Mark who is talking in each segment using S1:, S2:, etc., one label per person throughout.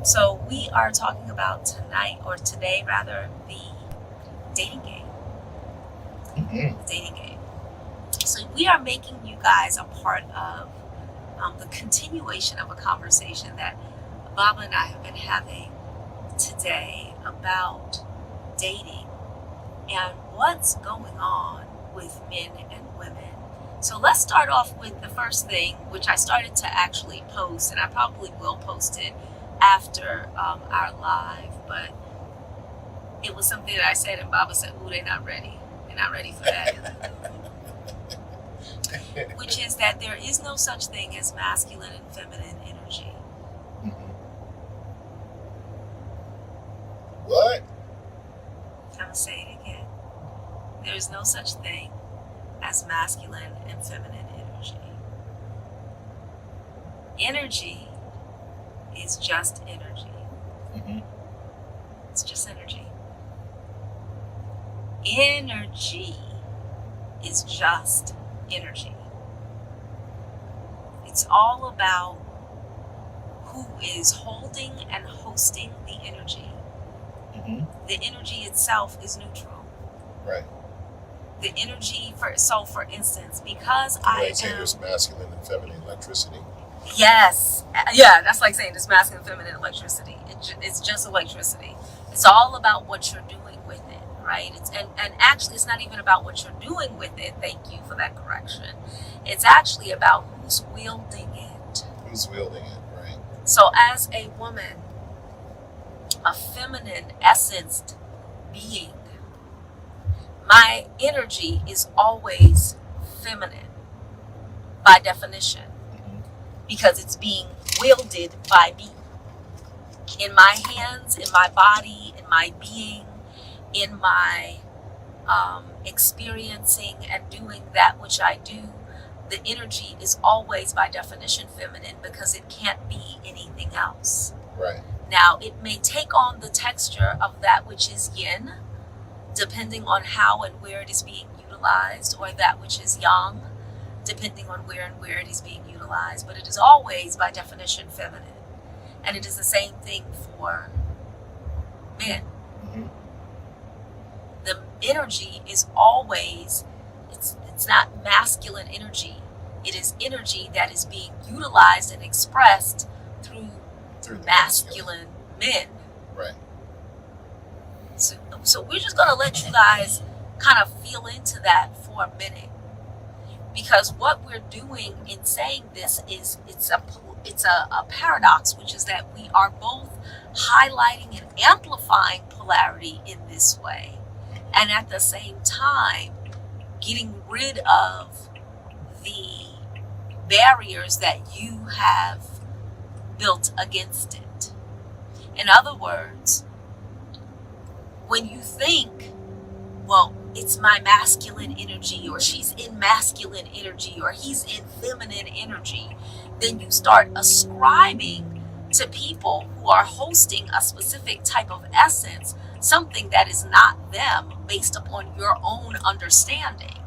S1: So we are talking about tonight, or today rather, the dating game.
S2: Mm-hmm.
S1: The dating game. So we are making you guys a part of the continuation of a conversation that Baba and I have been having today about dating and what's going on with men and women. So let's start off with the first thing, which I started to actually post, and I probably will post it after our live, but it was something that I said, and Baba said, "Ooh, they're not ready. They're not ready for that." Which is that there is no such thing as masculine and feminine energy.
S2: Mm-hmm. What?
S1: I'm gonna say it again. There is no such thing as masculine and feminine energy. Energy is just energy.
S2: Mm-hmm.
S1: It's just energy. Energy is just energy. It's all about who is holding and hosting the energy.
S2: Mm-hmm.
S1: The energy itself is neutral.
S2: Right.
S1: The energy, for instance, because
S2: Like saying there's masculine and feminine electricity.
S1: Yes, yeah, that's like saying there's masculine and feminine electricity. It's just electricity. It's all about what you're doing with it, right? And actually it's not even about what you're doing with it. Thank you for that correction. It's actually about who's wielding it.
S2: Who's wielding it, right?
S1: So as a woman, a feminine essenced being, my energy is always feminine by definition
S2: Mm-hmm.
S1: because it's being wielded by me. In my hands, in my body, in my being, in my experiencing and doing that which I do, the energy is always by definition feminine because it can't be anything else.
S2: Right.
S1: Now, it may take on the texture of that which is yin, depending on how and where it is being utilized, or that which is yang, depending on where and where it is being utilized, but it is always by definition feminine. And it is the same thing for men.
S2: Mm-hmm.
S1: The energy is always, it's not masculine energy. It is energy that is being utilized and expressed through masculine men.
S2: Right.
S1: So we're just going to let you guys kind of feel into that for a minute, because what we're doing in saying this is it's a paradox, which is that we are both highlighting and amplifying polarity in this way, and at the same time getting rid of the barriers that you have built against it. In other words, when you think, well, it's my masculine energy, or she's in masculine energy, or he's in feminine energy, then you start ascribing to people who are hosting a specific type of essence something that is not them, based upon your own understanding.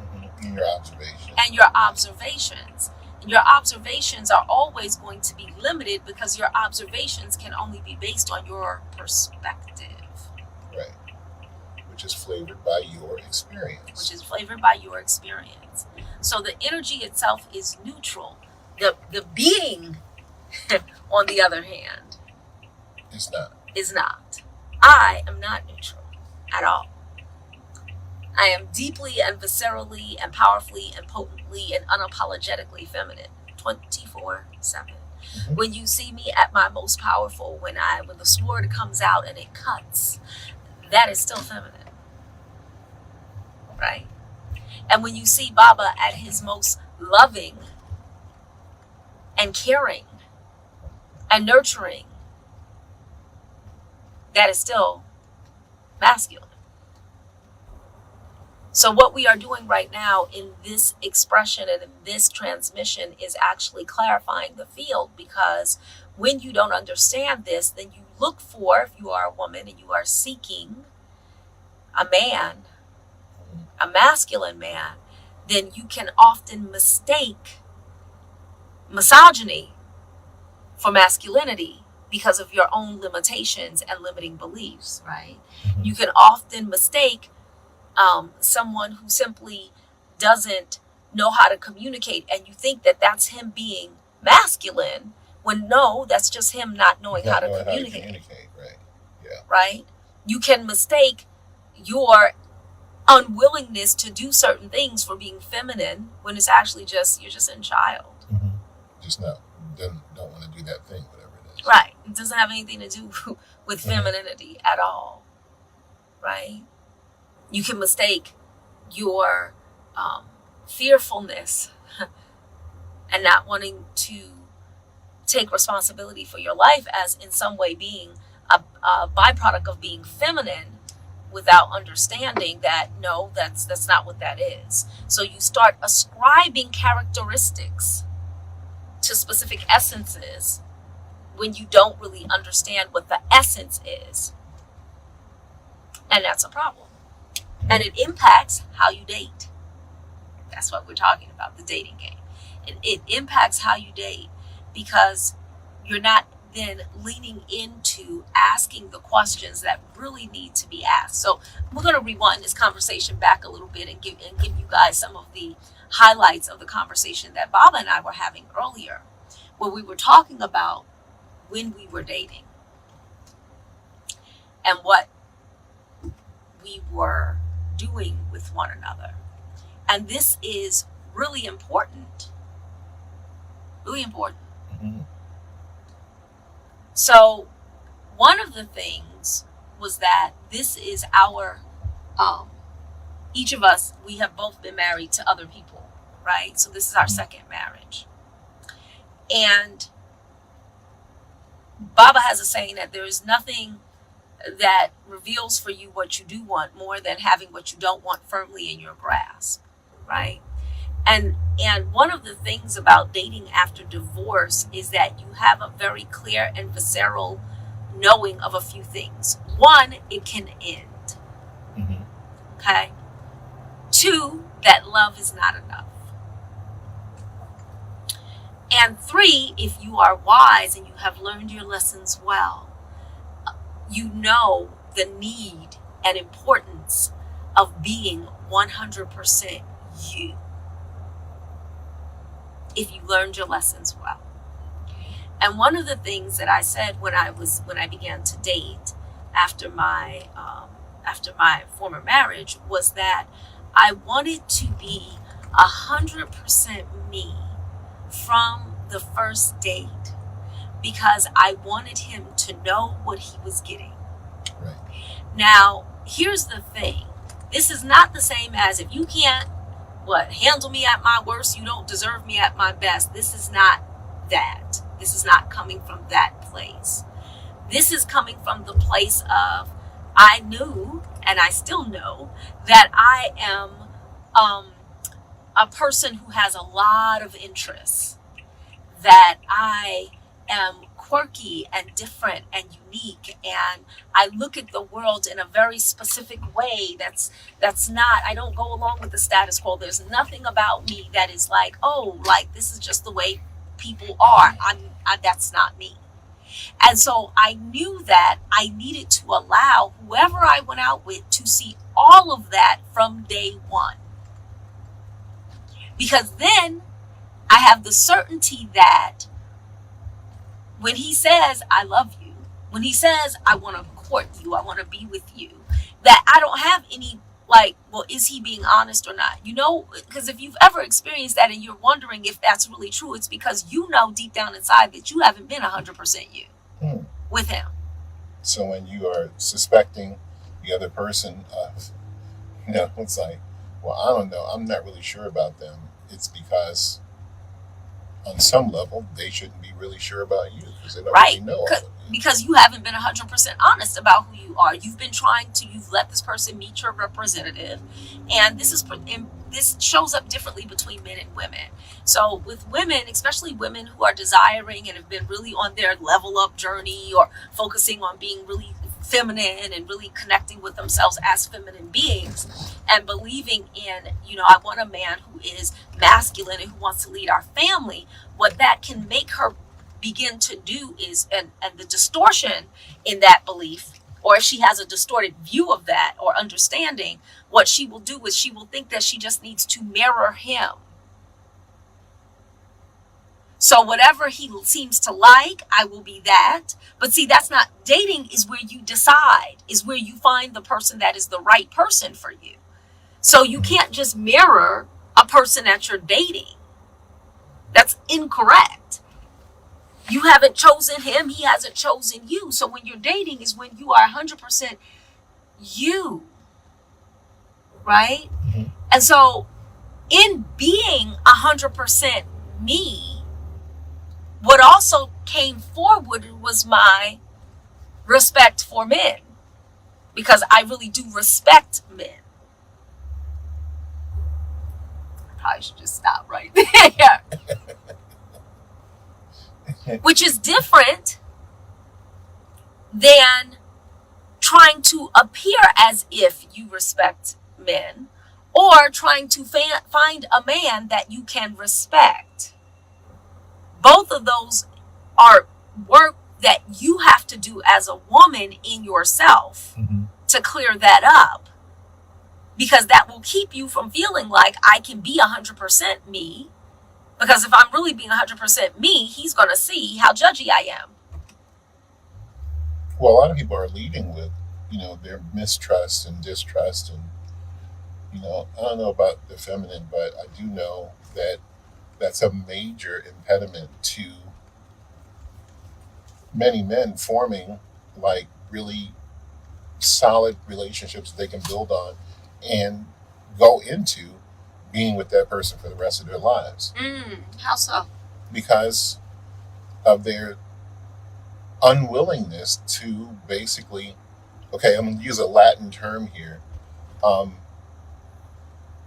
S2: Mm-hmm. And your observation.
S1: And your observations. And your observations are always going to be limited because your observations can only be based on your perspective.
S2: Right. Which is flavored by your experience.
S1: Which is flavored by your experience. So the energy itself is neutral. The being, on the other hand,
S2: is not.
S1: Is not. I am not neutral at all. I am deeply and viscerally and powerfully and potently and unapologetically feminine, 24/7.
S2: Mm-hmm.
S1: When you see me at my most powerful, when the sword comes out and it cuts, that is still feminine, right? And when you see Baba at his most loving and caring and nurturing, that is still masculine. So what we are doing right now in this expression and in this transmission is actually clarifying the field, because when you don't understand this, then you look for, if you are a woman and you are seeking a man, a masculine man, then you can often mistake misogyny for masculinity, because of your own limitations and limiting beliefs, right?
S2: Mhm.
S1: You can often mistake someone who simply doesn't know how to communicate, and you think that that's him being masculine, when no, that's just him not knowing how
S2: Not
S1: to
S2: knowing how to
S1: communicate,
S2: communicate, right? Yeah.
S1: right? You can mistake your unwillingness to do certain things for being feminine, when it's actually just you're just in child.
S2: Mm-hmm. Just don't want to do that thing, whatever it is.
S1: Right. It doesn't have anything to do with
S2: Mhm.
S1: femininity at all. Right? You can mistake your fearfulness and not wanting to take responsibility for your life as in some way being a byproduct of being feminine, without understanding that no, that's not what that is. So you start ascribing characteristics to specific essences when you don't really understand what the essence is. And that's a problem. And it impacts how you date. That's what we're talking about, the dating game. It impacts how you date, because you're not then leaning into asking the questions that really need to be asked. So we're going to rewind this conversation back a little bit and give you guys some of the highlights of the conversation that Baba and I were having earlier, where we were talking about when we were dating and what we were doing with one another. And this is really important. Really important.
S2: Mm-hmm.
S1: So one of the things was that this is our, each of us, we have both been married to other people, right? So this is our second marriage. And Baba has a saying that there is nothing that reveals for you what you do want more than having what you don't want firmly in your grasp, right? And one of the things about dating after divorce is that you have a very clear and visceral knowing of a few things. One, it can end.
S2: Mm-hmm.
S1: Okay? Two, that love is not enough. And three, if you are wise and you have learned your lessons well, you know the need and importance of being 100% you. If you learned your lessons well. And one of the things that I said when I began to date after my former marriage was that I wanted to be 100% me from the first date, because I wanted him to know what he was getting.
S2: Right.
S1: Now, here's the thing. This is not the same as, if you can't handle me at my worst, you don't deserve me at my best. This is not that. This is not coming from that place. This is coming from the place of, I knew, and I still know, that I am a person who has a lot of interests, that I am quirky and different and unique, and I look at the world in a very specific way that's not, I don't go along with the status quo. There's nothing about me that is like, oh, like this is just the way people are. That's not me. And so I knew that I needed to allow whoever I went out with to see all of that from day one, because then I have the certainty that when he says, I love you, when he says, I want to court you, I want to be with you, that I don't have any, like, well, is he being honest or not? You know, because if you've ever experienced that and you're wondering if that's really true, it's because you know deep down inside that you haven't been 100% you with him.
S2: So when you are suspecting the other person of, it's like, well, I don't know, I'm not really sure about them. It's because on some level, they shouldn't be really sure about you, because they don't really know all of you.
S1: Because you haven't been 100% honest about who you are. You've been you've let this person meet your representative. And this shows up differently between men and women. So with women, especially women who are desiring and have been really on their level up journey, or focusing on being really feminine and really connecting with themselves as feminine beings, and believing in, I want a man who is masculine and who wants to lead our family, what that can make her begin to do is, and the distortion in that belief, or if she has a distorted view of that or understanding, what she will do is she will think that she just needs to mirror him. So whatever he seems to like, I will be that. But see, that's not dating. Is where you decide, is where you find the person that is the right person for you. So you can't just mirror a person that you're dating. That's incorrect. You haven't chosen him. He hasn't chosen you. So when you're dating is when you are 100% you. Right?
S2: Mm-hmm.
S1: And so in being 100% me, what also came forward was my respect for men, because I really do respect men. I probably should just stop right there. Which is different than trying to appear as if you respect men, or trying to find a man that you can respect. Both of those are work that you have to do as a woman in yourself to clear that up, because that will keep you from feeling like I can be 100% me. Because if I'm really being 100% me, he's going to see how judgy I am.
S2: Well, a lot of people are leading with, their mistrust and distrust. And, I don't know about the feminine, but I do know that that's a major impediment to many men forming like really solid relationships that they can build on and go into being with that person for the rest of their lives.
S1: How so?
S2: Because of their unwillingness to basically, okay, I'm going to use a Latin term here. You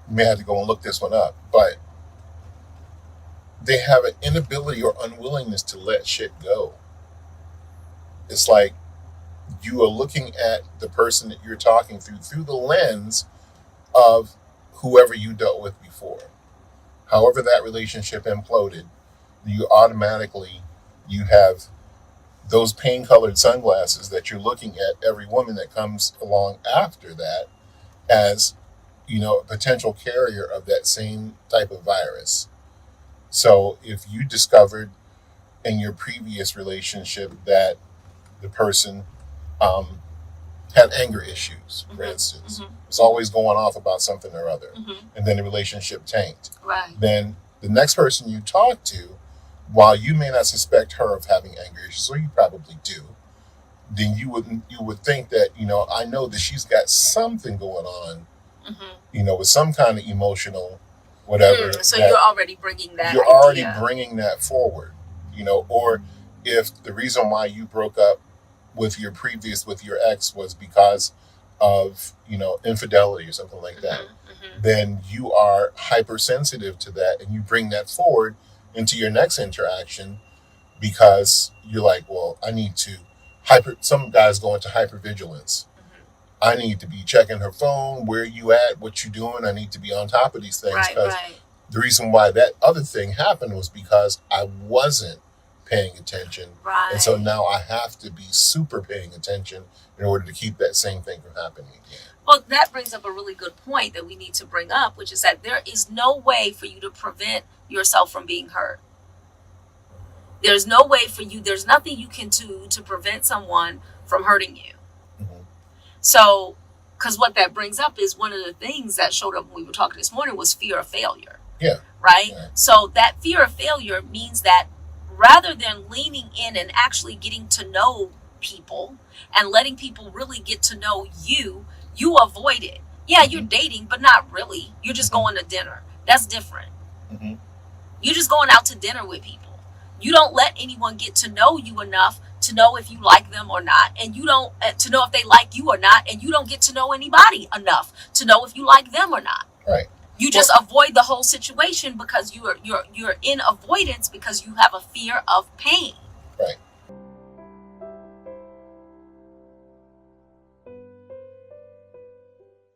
S2: may have to go and look this one up, but they have an inability or unwillingness to let shit go. It's like you are looking at the person that you're talking through the lens of whoever you dealt with before. However that relationship imploded, you have those pain-colored sunglasses that you're looking at every woman that comes along after that as, a potential carrier of that same type of virus. So if you discovered in your previous relationship that the person had anger issues, for instance, was always going off about something or other, and then the relationship tanked,
S1: right?
S2: Then the next person you talk to, while you may not suspect her of having anger issues, or you probably do, then you would think that, I know that she's got something going on, with some kind of emotional whatever.
S1: So you're already bringing that.
S2: You're already bringing that forward, or if the reason why you broke up with your ex was because of, infidelity or something like that, then you are hypersensitive to that, and you bring that forward into your next interaction, because you're like, well, I need to some guys go into hypervigilance. I need to be checking her phone, where you at, what you doing. I need to be on top of these things.
S1: Right.
S2: The reason why that other thing happened was because I wasn't paying attention.
S1: Right.
S2: And so now I have to be super paying attention in order to keep that same thing from happening again.
S1: Well, that brings up a really good point that we need to bring up, which is that there is no way for you to prevent yourself from being hurt. There's no way for you. There's nothing you can do to prevent someone from hurting you. So, because what that brings up is one of the things that showed up when we were talking this morning was fear of failure.
S2: Yeah.
S1: Right? So that fear of failure means that rather than leaning in and actually getting to know people and letting people really get to know you, you avoid it. Yeah, you're dating, but not really. You're just going to dinner. That's different. You're just going out to dinner with people. You don't let anyone get to know you enough to know if you like them or not, and you don't to know if they like you or not, and you don't get to know anybody enough to know if you like them or not.
S2: Right.
S1: You just avoid the whole situation because you're in avoidance because you have a fear of pain.